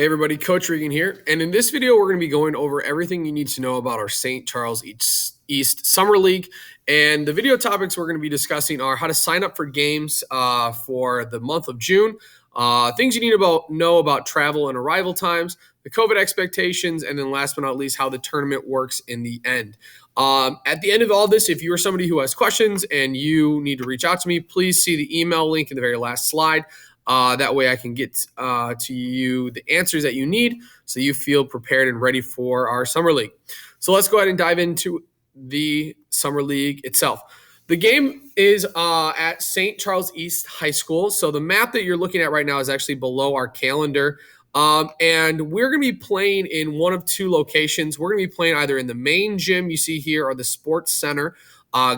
Hey everybody, Coach Regan here, and in this video we're going to be going over everything you need to know about our St. Charles East Summer League. And the video topics we're going to be discussing are how to sign up for games for the month of June, things you need to know about travel and arrival times, the COVID expectations, and then last but not least, how the tournament works in the end. At the end of all this, if you are somebody who has questions and you need to reach out to me, please see the email link in the very last slide. That way I can get to you the answers that you need so you feel prepared and ready for our Summer League. So let's go ahead and dive into the Summer League itself. The game is at St. Charles East High School. So the map that you're looking at right now is actually below our calendar. And we're going to be playing in one of two locations. We're going to be playing either in the main gym you see here or the sports center.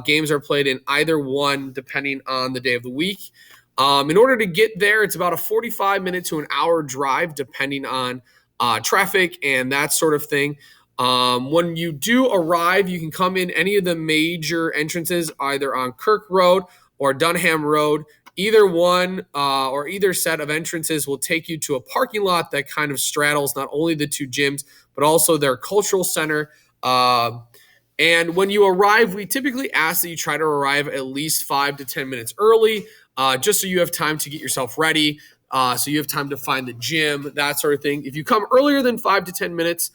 Games are played in either one depending on the day of the week. In order to get there, it's about a 45-minute to an hour drive, depending on traffic and that sort of thing. When you do arrive, you can come in any of the major entrances, either on Kirk Road or Dunham Road. Either one or either set of entrances will take you to a parking lot that kind of straddles not only the two gyms, but also their cultural center. And when you arrive, we typically ask that you try to arrive at least 5 to 10 minutes early, just so you have time to get yourself ready, so you have time to find the gym, that sort of thing. If you come earlier than 5 to 10 minutes,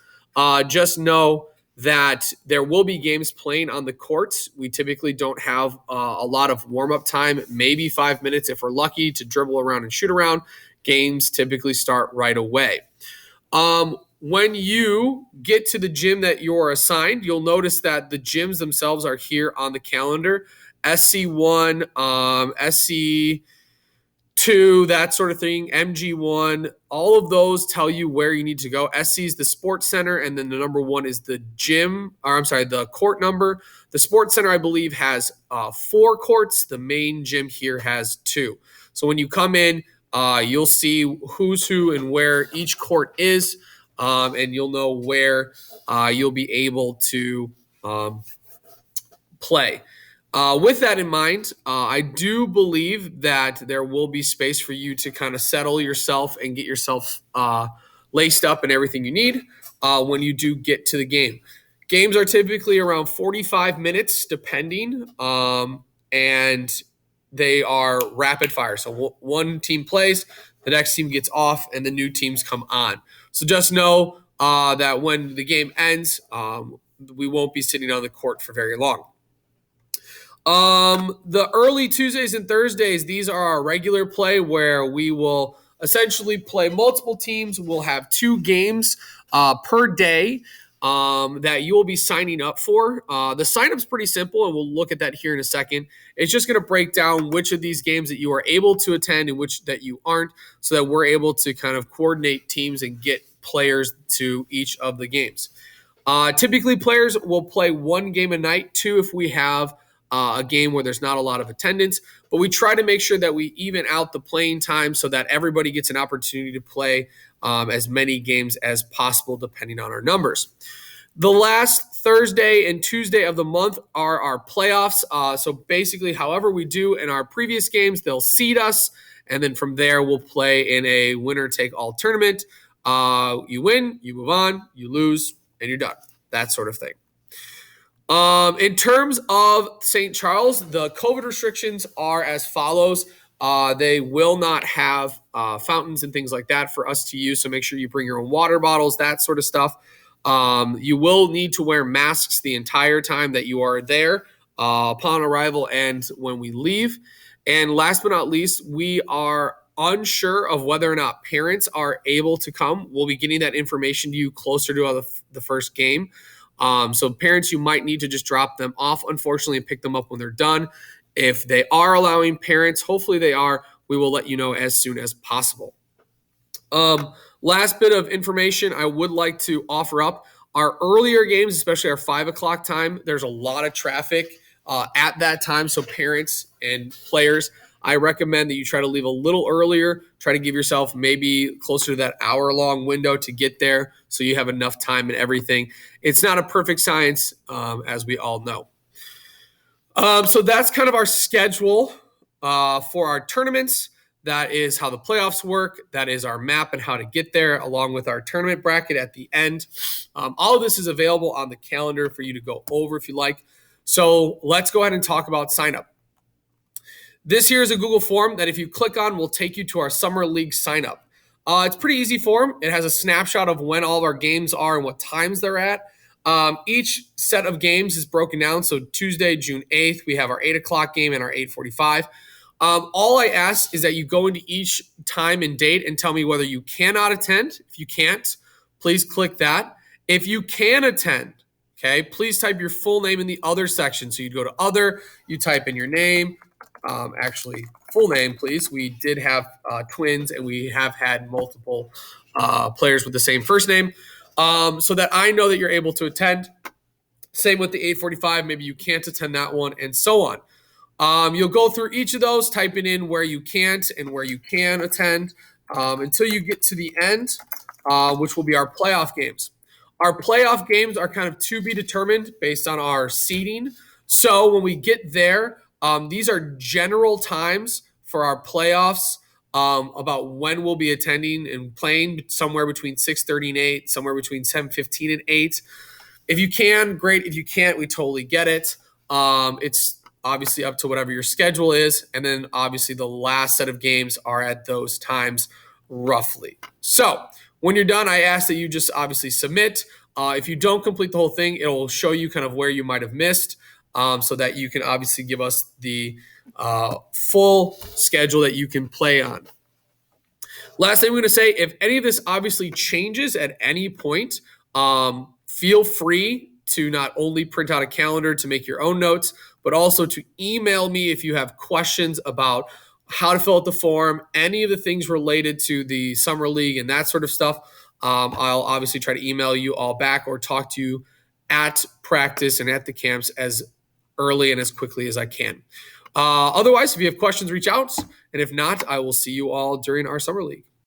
just know that there will be games playing on the courts. We typically don't have a lot of warm-up time, maybe 5 minutes if we're lucky to dribble around and shoot around. Games typically start right away. When you get to the gym that you're assigned, you'll notice that the gyms themselves are here on the calendar. SC1, SC2, that sort of thing, MG1, all of those tell you where you need to go. SC is the sports center, and then the number one is the the court number. The sports center, I believe, has 4 courts. The main gym here has 2. So when you come in, you'll see who's who and where each court is. And you'll know where you'll be able to play. With that in mind, I do believe that there will be space for you to kind of settle yourself and get yourself laced up and everything you need when you do get to the game. Games are typically around 45 minutes, depending, and they are rapid fire. So one team plays, the next team gets off, and the new teams come on. So just know that when the game ends, we won't be sitting on the court for very long. The early Tuesdays and Thursdays, these are our regular play where we will essentially play multiple teams. We'll have 2 games per day that you will be signing up for. The sign-up's pretty simple, and we'll look at that here in a second. It's just going to break down which of these games that you are able to attend and which that you aren't, so that we're able to kind of coordinate teams and get players to each of the games. Typically, players will play 1 game a night, 2 if we have a game where there's not a lot of attendance, but we try to make sure that we even out the playing time so that everybody gets an opportunity to play as many games as possible, depending on our numbers. The last Thursday and Tuesday of the month are our playoffs. So basically, however we do in our previous games, they'll seed us, and then from there, we'll play in a winner-take-all tournament. You win, you move on, you lose, and you're done. That sort of thing. In terms of St. Charles, the COVID restrictions are as follows. They will not have fountains and things like that for us to use, so make sure you bring your own water bottles, that sort of stuff. You will need to wear masks the entire time that you are there upon arrival and when we leave. And last but not least, we are unsure of whether or not parents are able to come. We'll be getting that information to you closer to the first game. So parents, you might need to just drop them off, unfortunately, and pick them up when they're done. If they are allowing parents, hopefully they are, we will let you know as soon as possible. Last bit of information I would like to offer up. Our earlier games, especially our 5 o'clock time, there's a lot of traffic at that time. So parents and players, I recommend that you try to leave a little earlier. Try to give yourself maybe closer to that hour-long window to get there so you have enough time and everything. It's not a perfect science, as we all know. So that's kind of our schedule for our tournaments. That is how the playoffs work. That is our map and how to get there, along with our tournament bracket at the end. All of this is available on the calendar for you to go over if you like. So let's go ahead and talk about sign up. This here is a Google form that if you click on will take you to our Summer League sign up. It's a pretty easy form. It has a snapshot of when all of our games are and what times they're at. Each set of games is broken down. So Tuesday, June 8th, we have our 8 o'clock game and our 8:45. All I ask is that you go into each time and date and tell me whether you cannot attend. If you can't, please click that. If you can attend, okay, please type your full name in the other section. So you'd go to other, you type in your name, actually full name, please. We did have twins and we have had multiple players with the same first name, so that I know that you're able to attend. Same with the 8:45. Maybe you can't attend that one, and so on. You'll go through each of those, typing in where you can't and where you can attend, until you get to the end, which will be our playoff games. Our playoff games are kind of to be determined based on our seeding. So when we get there, these are general times for our playoffs, about when we'll be attending and playing, somewhere between 6:30 and 8, somewhere between 7:15 and 8. If you can, great. If you can't, we totally get it. It's obviously up to whatever your schedule is. And then obviously the last set of games are at those times roughly. So when you're done, I ask that you just obviously submit. If you don't complete the whole thing, it will show you kind of where you might have missed, so that you can obviously give us the full schedule that you can play on. Last thing I'm going to say, if any of this obviously changes at any point, feel free to not only print out a calendar to make your own notes, but also to email me if you have questions about how to fill out the form, any of the things related to the Summer League and that sort of stuff. I'll obviously try to email you all back or talk to you at practice and at the camps as early and as quickly as I can. Otherwise, if you have questions, reach out. And if not, I will see you all during our Summer League.